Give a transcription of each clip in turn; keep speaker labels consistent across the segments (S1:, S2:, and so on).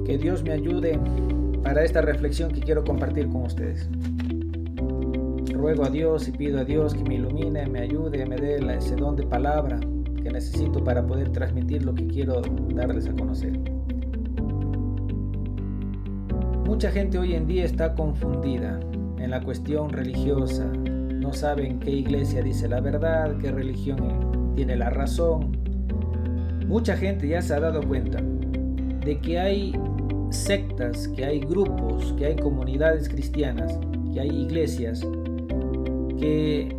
S1: Que Dios me ayude para esta reflexión que quiero compartir con ustedes. Ruego a Dios y pido a Dios que me ilumine, me ayude, me dé ese don de palabra que necesito para poder transmitir lo que quiero darles a conocer. Mucha gente hoy en día está confundida en la cuestión religiosa. No saben qué iglesia dice la verdad, qué religión tiene la razón. Mucha gente ya se ha dado cuenta de que hay sectas, que hay grupos, que hay comunidades cristianas, que hay iglesias que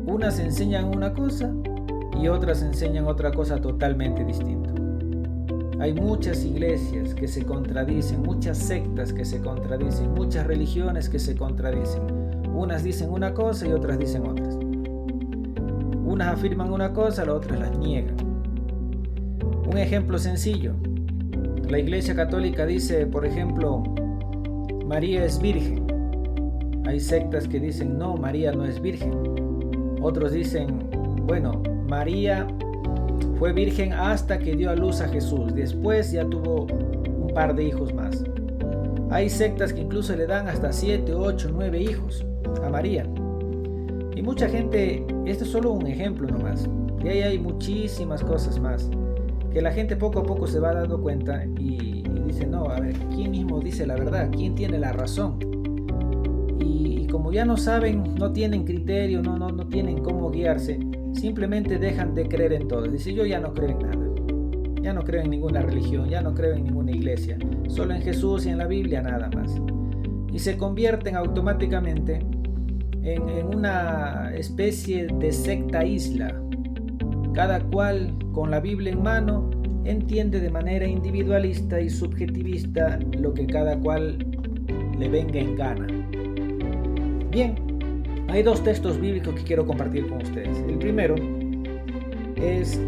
S1: unas enseñan una cosa y otras enseñan otra cosa totalmente distinta. Hay muchas iglesias que se contradicen, muchas sectas que se contradicen, muchas religiones que se contradicen. Unas dicen una cosa y otras dicen otras. Unas afirman una cosa, las otras las niegan. Un ejemplo sencillo. La Iglesia Católica dice, por ejemplo, María es virgen. Hay sectas que dicen, no, María no es virgen. Otros dicen, bueno, María fue virgen hasta que dio a luz a Jesús. Después ya tuvo un par de hijos más. Hay sectas que incluso le dan hasta 7, 8, 9 hijos a María. Y mucha gente, este es solo un ejemplo nomás. Y ahí hay muchísimas cosas más que la gente poco a poco se va dando cuenta y dice, no, a ver, ¿quién mismo dice la verdad? ¿Quién tiene la razón? Y como ya no saben, no tienen criterio, no tienen cómo guiarse, simplemente dejan de creer en todo. Dice, yo ya no creo en nada. Ya no creo en ninguna religión, ya no creo en ninguna iglesia. Solo en Jesús y en la Biblia nada más. Y se convierten automáticamente en una especie de secta isla. Cada cual con la Biblia en mano entiende de manera individualista y subjetivista lo que cada cual le venga en gana. Bien, hay dos textos bíblicos que quiero compartir con ustedes. El primero es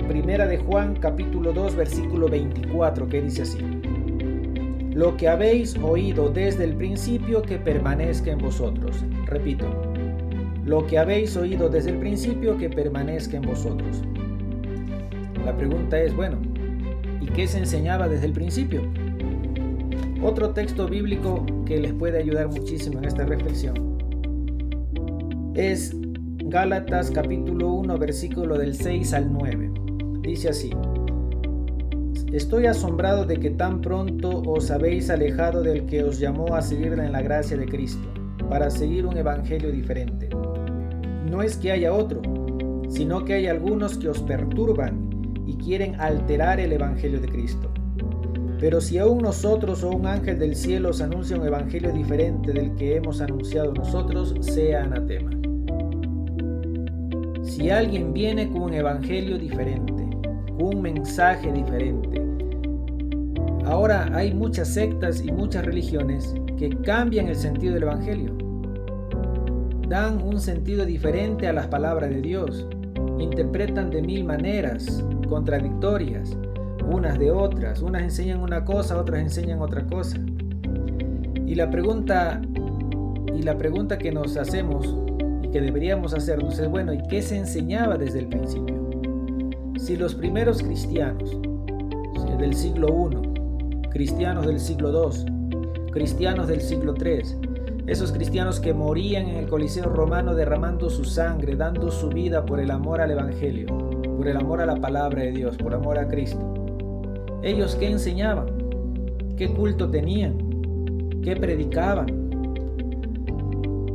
S1: Primera de Juan capítulo 2 versículo 24, que dice así: lo que habéis oído desde el principio que permanezca en vosotros. Repito, lo que habéis oído desde el principio que permanezca en vosotros. La pregunta es, bueno, ¿y qué se enseñaba desde el principio? Otro texto bíblico que les puede ayudar muchísimo en esta reflexión es Gálatas capítulo 1 versículo del 6 al 9. Dice así: estoy asombrado de que tan pronto os habéis alejado del que os llamó a seguir en la gracia de Cristo, para seguir un evangelio diferente. No es que haya otro, sino que hay algunos que os perturban y quieren alterar el evangelio de Cristo. Pero si aún nosotros o un ángel del cielo os anuncia un evangelio diferente del que hemos anunciado nosotros, sea anatema. Si alguien viene con un evangelio diferente, con un mensaje diferente. Ahora hay muchas sectas y muchas religiones que cambian el sentido del evangelio. Dan un sentido diferente a las palabras de Dios. Interpretan de mil maneras, contradictorias, unas de otras. Unas enseñan una cosa, otras enseñan otra cosa. Y la pregunta que nos hacemos y que deberíamos hacernos es, bueno, ¿y qué se enseñaba desde el principio? Si los primeros cristianos del siglo I, cristianos del siglo II, cristianos del siglo III, esos cristianos que morían en el Coliseo romano derramando su sangre, dando su vida por el amor al evangelio, por el amor a la palabra de Dios, por amor a Cristo, ¿ellos qué enseñaban? ¿Qué culto tenían? ¿Qué predicaban?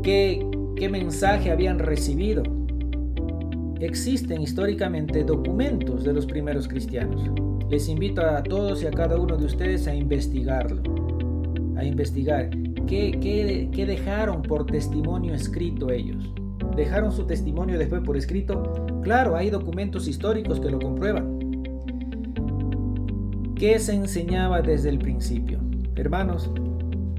S1: ¿Qué mensaje habían recibido? Existen históricamente documentos de los primeros cristianos. Les invito a todos y a cada uno de ustedes a investigarlo, a investigar qué dejaron por testimonio escrito ellos. ¿Dejaron su testimonio después por escrito? Claro, hay documentos históricos que lo comprueban. ¿Qué se enseñaba desde el principio? Hermanos,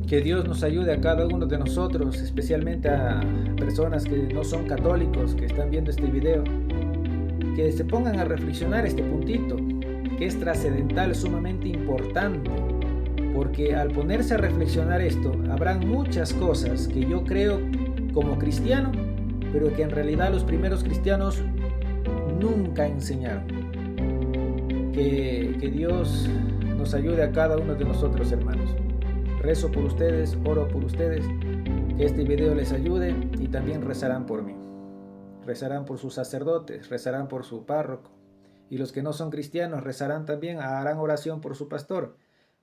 S1: que Dios nos ayude a cada uno de nosotros, especialmente a personas que no son católicos, que están viendo este video, que se pongan a reflexionar este puntito, que es trascendental, sumamente importante, porque al ponerse a reflexionar esto, habrán muchas cosas que yo creo como cristiano, pero que en realidad los primeros cristianos nunca enseñaron. Que Dios nos ayude a cada uno de nosotros, hermanos. Rezo por ustedes, oro por ustedes, que este video les ayude y también rezarán por mí. Rezarán por sus sacerdotes, rezarán por su párroco. Y los que no son cristianos rezarán también, harán oración por su pastor,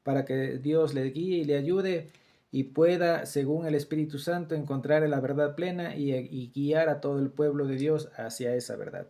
S1: para que Dios le guíe y le ayude y pueda, según el Espíritu Santo, encontrar la verdad plena y guiar a todo el pueblo de Dios hacia esa verdad.